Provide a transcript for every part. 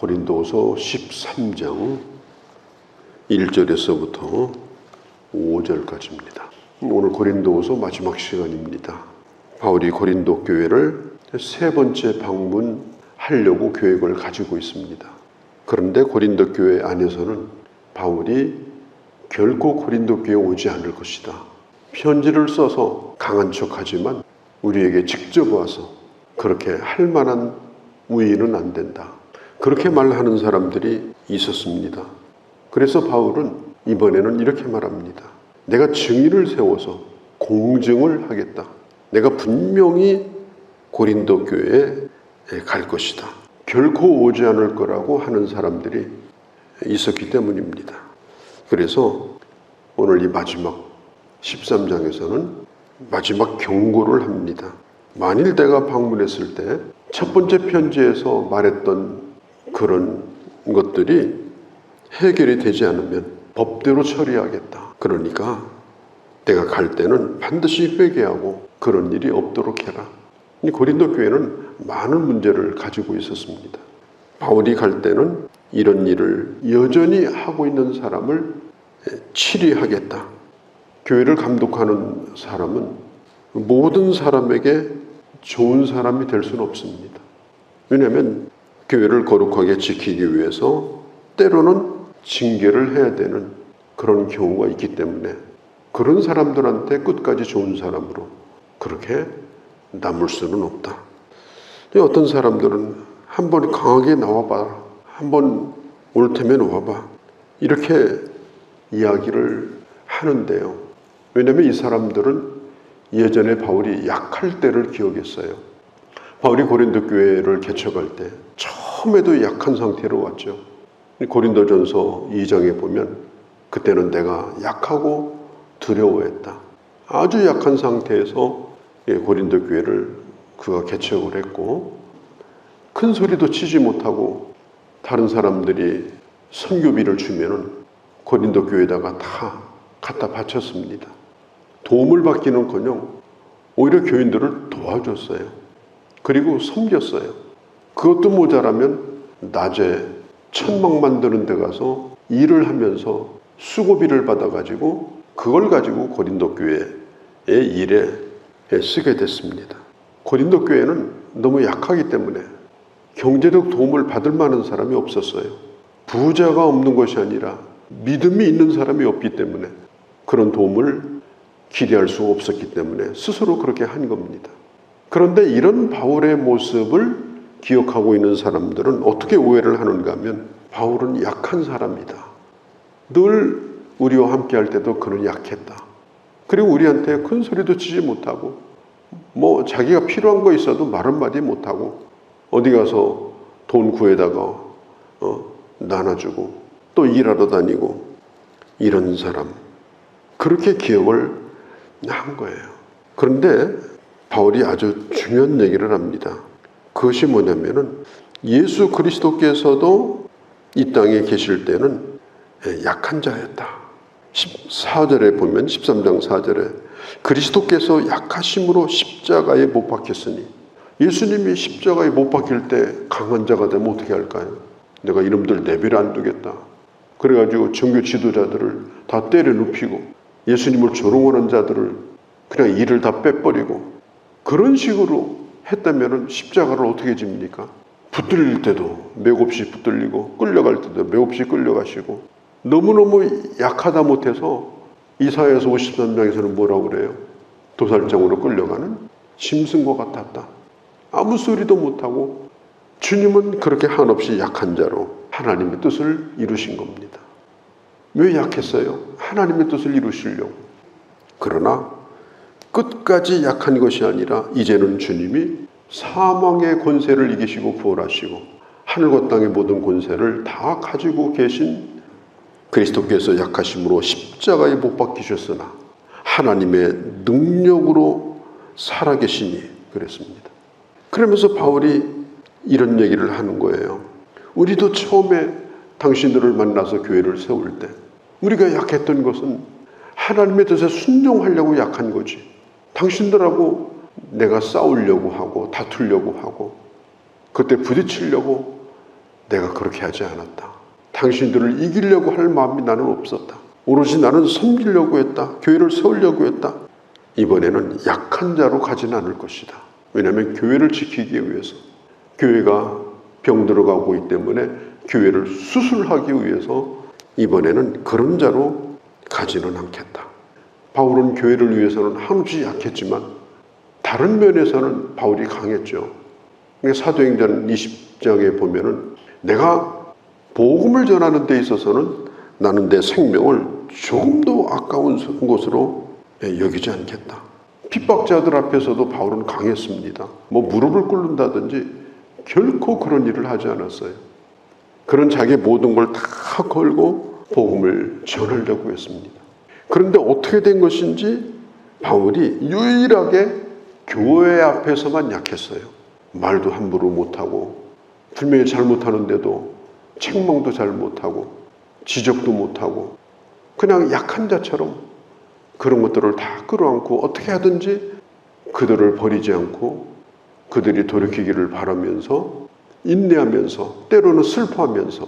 고린도서 13장 1절에서부터 5절까지입니다. 오늘 고린도서 마지막 시간입니다. 바울이 고린도 교회를 세 번째 방문하려고 계획을 가지고 있습니다. 그런데 고린도 교회 안에서는 바울이 결코 고린도 교회에 오지 않을 것이다. 편지를 써서 강한 척하지만 우리에게 직접 와서 그렇게 할 만한 우위는 안 된다. 그렇게 말하는 사람들이 있었습니다. 그래서 바울은 이번에는 이렇게 말합니다. 내가 증인을 세워서 공증을 하겠다. 내가 분명히 고린도 교회에 갈 것이다. 결코 오지 않을 거라고 하는 사람들이 있었기 때문입니다. 그래서 오늘 이 마지막 13장에서는 마지막 경고를 합니다. 만일 내가 방문했을 때 첫 번째 편지에서 말했던 그런 것들이 해결이 되지 않으면 법대로 처리하겠다. 그러니까 내가 갈 때는 반드시 회개하고 그런 일이 없도록 해라. 이 고린도 교회는 많은 문제를 가지고 있었습니다. 바울이 갈 때는 이런 일을 여전히 하고 있는 사람을 치리하겠다. 교회를 감독하는 사람은 모든 사람에게 좋은 사람이 될 수는 없습니다. 왜냐하면 교회를 거룩하게 지키기 위해서 때로는 징계를 해야 되는 그런 경우가 있기 때문에 그런 사람들한테 끝까지 좋은 사람으로 그렇게 남을 수는 없다. 어떤 사람들은 한번 강하게 나와봐. 한번 올 테면 와봐. 이렇게 이야기를 하는데요. 왜냐하면 이 사람들은 예전에 바울이 약할 때를 기억했어요. 바울이 고린도 교회를 개척할 때 처음에도 약한 상태로 왔죠. 고린도전서 2장에 보면 그때는 내가 약하고 두려워했다. 아주 약한 상태에서 고린도 교회를 그가 개척을 했고 큰 소리도 치지 못하고 다른 사람들이 선교비를 주면은 고린도 교회에다가 다 갖다 바쳤습니다. 도움을 받기는커녕 오히려 교인들을 도와줬어요. 그리고 섬겼어요. 그것도 모자라면 낮에 천막 만드는 데 가서 일을 하면서 수고비를 받아가지고 그걸 가지고 고린도 교회의 일에 쓰게 됐습니다. 고린도 교회는 너무 약하기 때문에 경제적 도움을 받을 만한 사람이 없었어요. 부자가 없는 것이 아니라 믿음이 있는 사람이 없기 때문에 그런 도움을 기대할 수 없었기 때문에 스스로 그렇게 한 겁니다. 그런데 이런 바울의 모습을 기억하고 있는 사람들은 어떻게 오해를 하는가 하면 바울은 약한 사람이다. 늘 우리와 함께 할 때도 그는 약했다. 그리고 우리한테 큰 소리도 치지 못하고 자기가 필요한 거 있어도 말 한마디 못하고 어디 가서 돈 구해다가 나눠주고 또 일하러 다니고 이런 사람 그렇게 기억을 한 거예요. 그런데 바울이 아주 중요한 얘기를 합니다. 그것이 뭐냐면은 예수 그리스도께서도 이 땅에 계실 때는 약한 자였다. 14절에 보면 13장 4절에 그리스도께서 약하심으로 십자가에 못 박혔으니 예수님이 십자가에 못 박힐 때 강한 자가 되면 어떻게 할까요? 내가 이놈들 내버려 안 두겠다. 그래가지고 종교 지도자들을 다 때려 눕히고 예수님을 조롱하는 자들을 그냥 일을 다 빼버리고 그런 식으로 했다면 십자가를 어떻게 집니까? 붙들릴 때도 맥없이 붙들리고 끌려갈 때도 맥없이 끌려가시고 너무너무 약하다 못해서 이사야서 53장에서는 뭐라고 그래요? 도살장으로 끌려가는 짐승과 같았다. 아무 소리도 못하고 주님은 그렇게 한없이 약한 자로 하나님의 뜻을 이루신 겁니다. 왜 약했어요? 하나님의 뜻을 이루시려고. 그러나 끝까지 약한 것이 아니라 이제는 주님이 사망의 권세를 이기시고 부활하시고 하늘과 땅의 모든 권세를 다 가지고 계신 그리스도께서 약하심으로 십자가에 못 박히셨으나 하나님의 능력으로 살아계시니 그랬습니다. 그러면서 바울이 이런 얘기를 하는 거예요. 우리도 처음에 당신들을 만나서 교회를 세울 때 우리가 약했던 것은 하나님의 뜻에 순종하려고 약한 거지. 당신들하고 내가 싸우려고 하고 다투려고 하고 그때 부딪히려고 내가 그렇게 하지 않았다. 당신들을 이기려고 할 마음이 나는 없었다. 오로지 나는 섬기려고 했다. 교회를 세우려고 했다. 이번에는 약한 자로 가지는 않을 것이다. 왜냐하면 교회를 지키기 위해서, 교회가 병들어가고 있기 때문에 교회를 수술하기 위해서 이번에는 그런 자로 가지는 않겠다. 바울은 교회를 위해서는 한없이 약했지만 다른 면에서는 바울이 강했죠. 사도행전 20장에 보면은 내가 복음을 전하는 데 있어서는 나는 내 생명을 조금도 아까운 것으로 여기지 않겠다. 핍박자들 앞에서도 바울은 강했습니다. 무릎을 꿇는다든지 결코 그런 일을 하지 않았어요. 그런 자기의 모든 걸 다 걸고 복음을 전하려고 했습니다. 그런데 어떻게 된 것인지 바울이 유일하게 교회 앞에서만 약했어요. 말도 함부로 못하고, 분명히 잘못하는데도 책망도 잘 못하고 지적도 못하고 그냥 약한 자처럼 그런 것들을 다 끌어안고 어떻게 하든지 그들을 버리지 않고 그들이 돌이키기를 바라면서 인내하면서 때로는 슬퍼하면서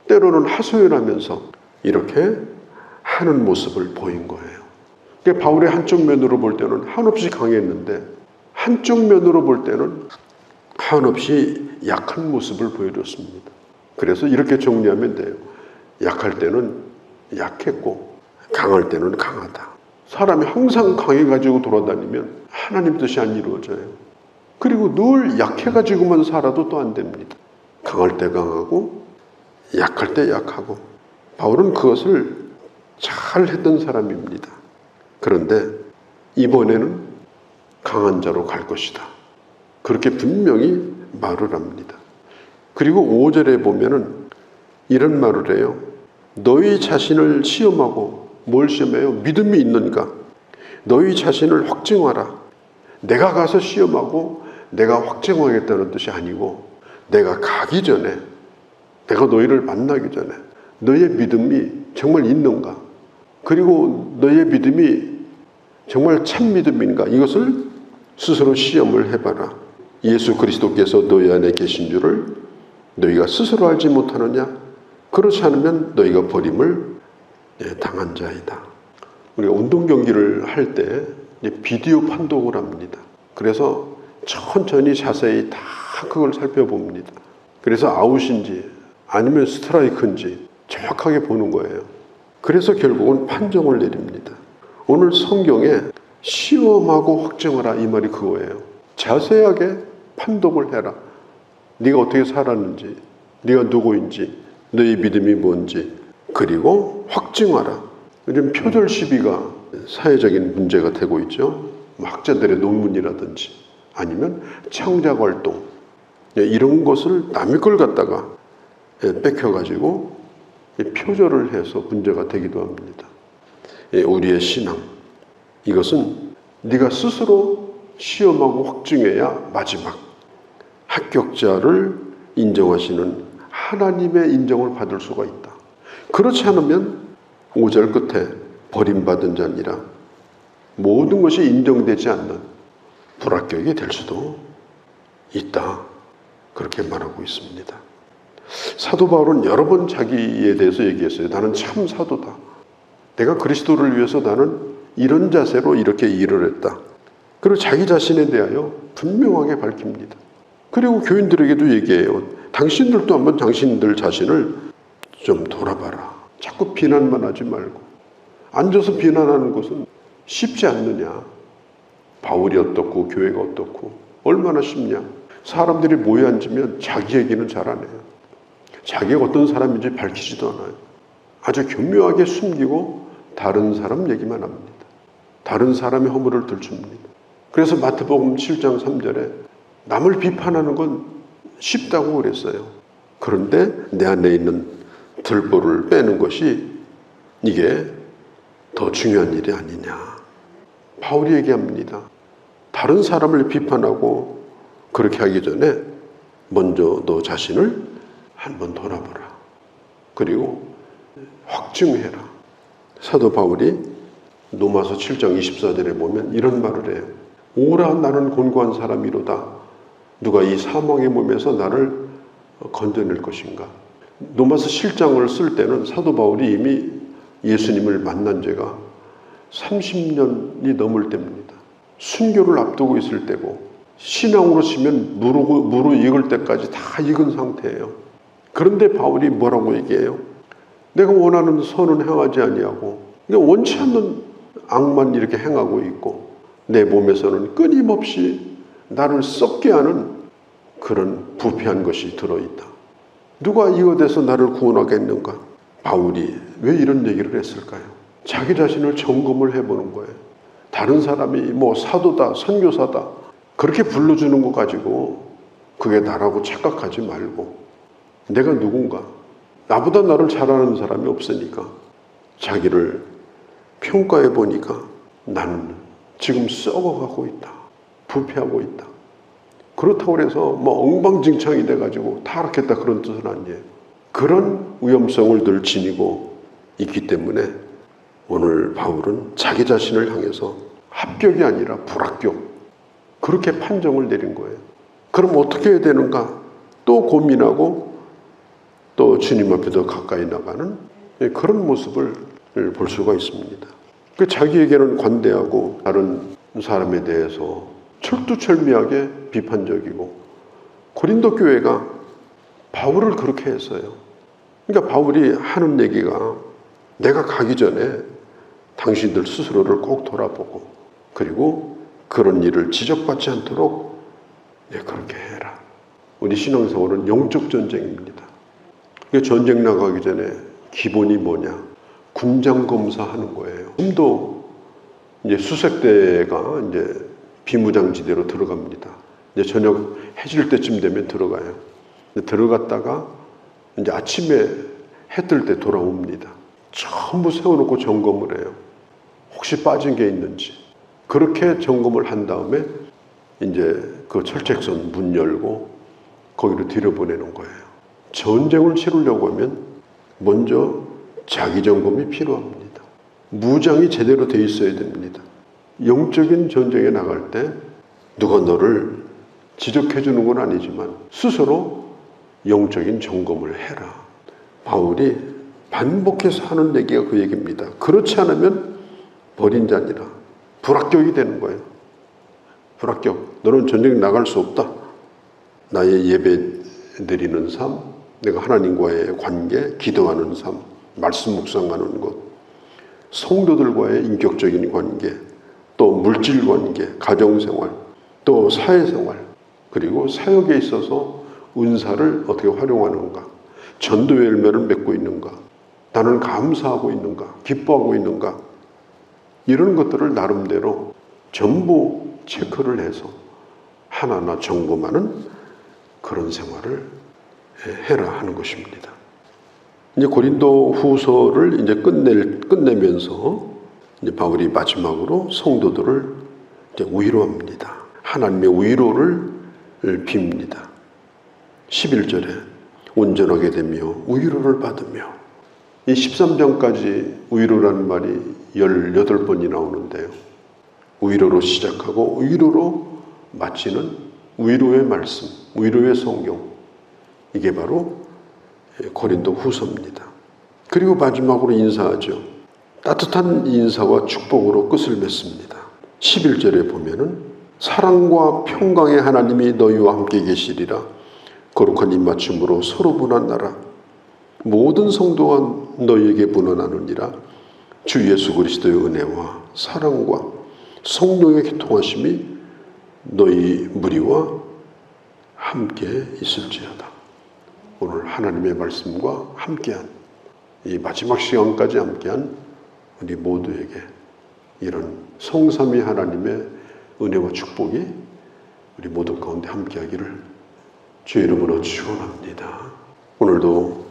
때로는 하소연하면서 이렇게 하는 모습을 보인 거예요. 그러니까 바울의 한쪽 면으로 볼 때는 한없이 강했는데 한쪽 면으로 볼 때는 한없이 약한 모습을 보여줬습니다. 그래서 이렇게 정리하면 돼요. 약할 때는 약했고 강할 때는 강하다. 사람이 항상 강해가지고 돌아다니면 하나님 뜻이 안 이루어져요. 그리고 늘 약해가지고만 살아도 또 안 됩니다. 강할 때 강하고 약할 때 약하고 바울은 그것을 잘 했던 사람입니다. 그런데 이번에는 강한 자로 갈 것이다. 그렇게 분명히 말을 합니다. 그리고 5절에 보면은 이런 말을 해요. 너희 자신을 시험하고, 뭘 시험해요? 믿음이 있는가? 너희 자신을 확증하라. 내가 가서 시험하고 내가 확증하겠다는 뜻이 아니고 내가 가기 전에, 내가 너희를 만나기 전에 너희의 믿음이 정말 있는가? 그리고 너희의 믿음이 정말 참 믿음인가? 이것을 스스로 시험을 해봐라. 예수 그리스도께서 너희 안에 계신 줄을 너희가 스스로 알지 못하느냐? 그렇지 않으면 너희가 버림을 당한 자이다. 우리가 운동 경기를 할 때 비디오 판독을 합니다. 그래서 천천히 자세히 다 그걸 살펴봅니다. 그래서 아웃인지 아니면 스트라이크인지 정확하게 보는 거예요. 그래서 결국은 판정을 내립니다. 오늘 성경에 시험하고 확정하라 이 말이 그거예요. 자세하게 판독을 해라. 네가 어떻게 살았는지, 네가 누구인지, 너의 믿음이 뭔지, 그리고 확증하라. 요즘 표절 시비가 사회적인 문제가 되고 있죠. 학자들의 논문이라든지 아니면 창작 활동 이런 것을 남의 걸 갖다가 뺏겨가지고 표절을 해서 문제가 되기도 합니다. 우리의 신앙, 이것은 네가 스스로 시험하고 확증해야 마지막 합격자를 인정하시는 하나님의 인정을 받을 수가 있다. 그렇지 않으면 5절 끝에 버림받은 자니라 모든 것이 인정되지 않는 불합격이 될 수도 있다. 그렇게 말하고 있습니다. 사도 바울은 여러 번 자기에 대해서 얘기했어요. 나는 참 사도다. 내가 그리스도를 위해서 나는 이런 자세로 이렇게 일을 했다. 그리고 자기 자신에 대하여 분명하게 밝힙니다. 그리고 교인들에게도 얘기해요. 당신들도 한번 당신들 자신을 좀 돌아봐라. 자꾸 비난만 하지 말고. 앉아서 비난하는 것은 쉽지 않느냐. 바울이 어떻고 교회가 어떻고 얼마나 쉽냐. 사람들이 모여 앉으면 자기 얘기는 잘 안 해요. 자기가 어떤 사람인지 밝히지도 않아요. 아주 교묘하게 숨기고 다른 사람 얘기만 합니다. 다른 사람의 허물을 들춥니다. 그래서 마태복음 7장 3절에 남을 비판하는 건 쉽다고 그랬어요. 그런데 내 안에 있는 들보를 빼는 것이 이게 더 중요한 일이 아니냐. 바울이 얘기합니다. 다른 사람을 비판하고 그렇게 하기 전에 먼저 너 자신을 한번 돌아보라. 그리고 확증해라. 사도 바울이 로마서 7장 24절에 보면 이런 말을 해요. 오라 나는 곤고한 사람이로다. 누가 이 사망의 몸에서 나를 건져낼 것인가? 로마서 7장을 쓸 때는 사도 바울이 이미 예수님을 만난 지가 30년이 넘을 때입니다. 순교를 앞두고 있을 때고 신앙으로 치면 무르익을 때까지 다 익은 상태예요. 그런데 바울이 뭐라고 얘기해요? 내가 원하는 선은 행하지 아니하고 원치 않는 악만 이렇게 행하고 있고 내 몸에서는 끊임없이 나를 썩게 하는 그런 부패한 것이 들어있다. 누가 이거 돼서 나를 구원하겠는가? 바울이 왜 이런 얘기를 했을까요? 자기 자신을 점검을 해보는 거예요. 다른 사람이 뭐 사도다, 선교사다 그렇게 불러주는 거 가지고 그게 나라고 착각하지 말고 내가 누군가? 나보다 나를 잘 아는 사람이 없으니까 자기를 평가해 보니까 나는 지금 썩어가고 있다. 부패하고 있다. 그렇다고 해서 뭐 엉망진창이 돼가지고 타락했다 그런 뜻은 아니에요. 그런 위험성을 늘 지니고 있기 때문에 오늘 바울은 자기 자신을 향해서 합격이 아니라 불합격 그렇게 판정을 내린 거예요. 그럼 어떻게 해야 되는가? 또 고민하고 또 주님 앞에 더 가까이 나가는 그런 모습을 볼 수가 있습니다. 자기에게는 관대하고 다른 사람에 대해서 철두철미하게 비판적이고 고린도 교회가 바울을 그렇게 했어요. 그러니까 바울이 하는 얘기가 내가 가기 전에 당신들 스스로를 꼭 돌아보고 그리고 그런 일을 지적받지 않도록 그렇게 해라. 우리 신앙생활은 영적 전쟁입니다. 전쟁 나가기 전에 기본이 뭐냐? 군장 검사하는 거예요. 지금도 이제 수색대가 이제 비무장지대로 들어갑니다. 이제 저녁 해질 때쯤 되면 들어가요. 들어갔다가 이제 아침에 해 뜰 때 돌아옵니다. 전부 세워놓고 점검을 해요. 혹시 빠진 게 있는지. 그렇게 점검을 한 다음에 이제 그 철책선 문 열고 거기로 들여보내는 거예요. 전쟁을 치르려고 하면 먼저 자기 점검이 필요합니다. 무장이 제대로 돼 있어야 됩니다. 영적인 전쟁에 나갈 때 누가 너를 지적해 주는 건 아니지만 스스로 영적인 점검을 해라. 바울이 반복해서 하는 얘기가 그 얘기입니다. 그렇지 않으면 버린 자니라. 불합격이 되는 거예요. 불합격. 너는 전쟁에 나갈 수 없다. 나의 예배 드리는 삶, 내가 하나님과의 관계, 기도하는 삶, 말씀 묵상하는 것, 성도들과의 인격적인 관계, 또 물질 관계, 가정생활, 또 사회생활, 그리고 사역에 있어서 은사를 어떻게 활용하는가, 전도의 열매를 맺고 있는가, 나는 감사하고 있는가, 기뻐하고 있는가, 이런 것들을 나름대로 전부 체크를 해서 하나하나 점검하는 그런 생활을 해라 하는 것입니다. 이제 고린도 후서를 이제 끝내면서 이제 바울이 마지막으로 성도들을 이제 위로합니다. 하나님의 위로를 빕니다. 11절에 온전하게 되며 위로를 받으며 이 13장까지 위로라는 말이 18번이 나오는데요. 위로로 시작하고 위로로 마치는 위로의 말씀, 위로의 성경. 이게 바로 고린도 후서입니다. 그리고 마지막으로 인사하죠. 따뜻한 인사와 축복으로 끝을 맺습니다. 11절에 보면은 사랑과 평강의 하나님이 너희와 함께 계시리라. 거룩한 입맞춤으로 서로 분한나라. 모든 성도가 너희에게 분원하느니라. 주 예수 그리스도의 은혜와 사랑과 성령의 교통하심이 너희 무리와 함께 있을지어다. 오늘 하나님의 말씀과 함께한 이 마지막 시간까지 함께한 우리 모두에게 이런 성삼위 하나님의 은혜와 축복이 우리 모두 가운데 함께하기를 주의 이름으로 축원합니다. 오늘도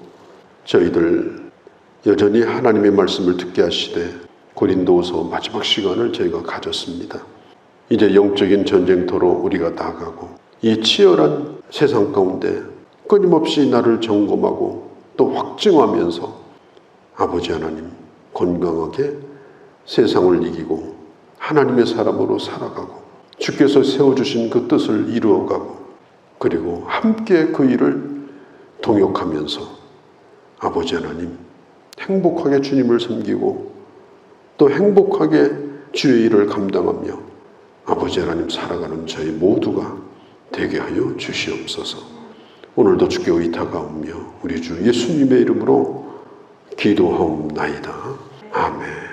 저희들 여전히 하나님의 말씀을 듣게 하시되 고린도서 마지막 시간을 저희가 가졌습니다. 이제 영적인 전쟁터로 우리가 나가고 이 치열한 세상 가운데 끊임없이 나를 점검하고 또 확증하면서 아버지 하나님 건강하게 세상을 이기고 하나님의 사람으로 살아가고 주께서 세워주신 그 뜻을 이루어가고 그리고 함께 그 일을 동역하면서 아버지 하나님 행복하게 주님을 섬기고 또 행복하게 주의 일을 감당하며 아버지 하나님 살아가는 저희 모두가 되게 하여 주시옵소서. 오늘도 주께 의탁하오며 우리 주 예수님의 이름으로 기도하옵나이다. 아멘.